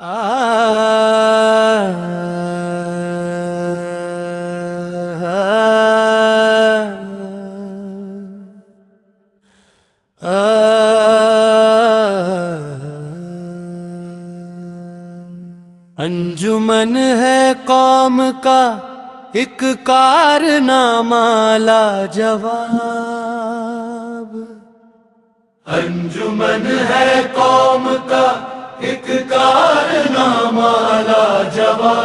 अंजुमन है कौम का एक कारनामा लाजवाब। अंजुमन है कौम का एक कारनामा लाजवाब।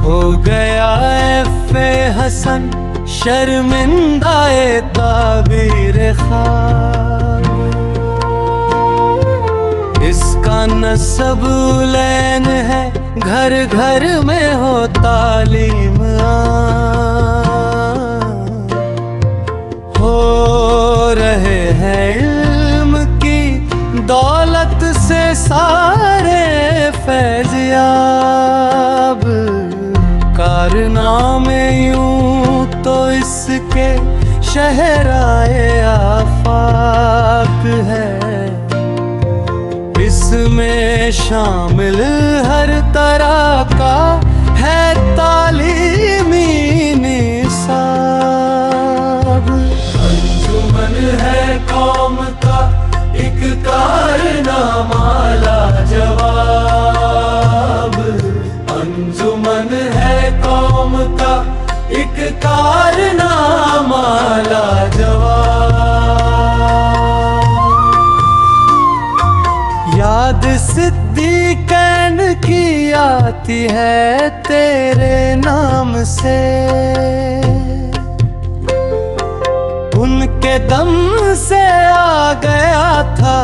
हो गया ऐफ़े हसन शर्मिंदाए ताबीर ख्वाब। इसका नस्ब लैन है घर घर में हो तालीम हो रहे हैं इल्म की दौलत से सारे फैज़याब। कारनामे यूं तो इसके शहराए आफाक है। इसमें शामिल हर तरह का है तालीमी निसाब। अंजुमन है कौम का एक कारनामा लाजवाब। अंजुमन है कौम का एक कारनामा लाजवाब। याद सिद्दीक़ैन की आती है तेरे नाम से। उनके दम से आ गया था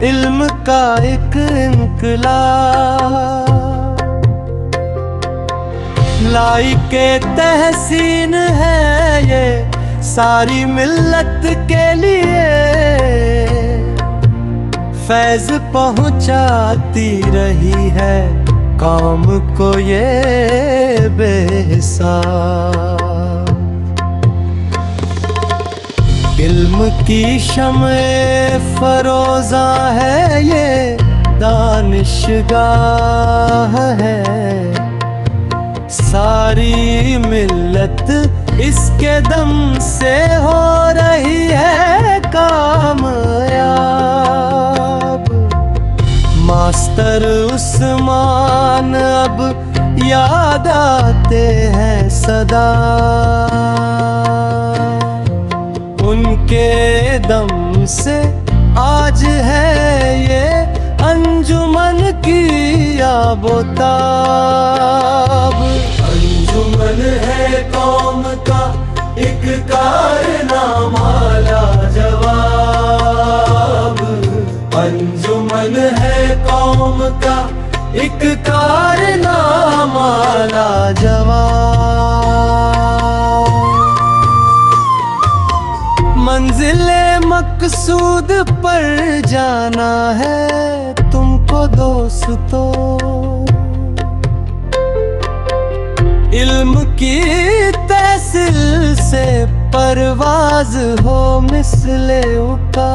इल्म का एक इनकलाब। लाई के तहसीन है ये सारी मिल्लत के लिए। फैज़ पहुंचाती रही है कौम को ये बेहिसाब। इल्म की शम्ए फरोज़ा है ये दानिशगाह है। सारी मिल्लत इसके दम से हो रही है कामयाब। मास्टर उस्मान अब याद आते हैं सदा। उनके दम से आज है ये अंजुमन की आबोताब। अंजुमन है कौम का एक कारनामा लाजवाब। अंजुमन है कौम का एक कारनामा लाजवाब। मंजिले मकसूद पर जाना है तुमको दोस्तों। इल्म की तहसील से परवाज हो मिसले उका।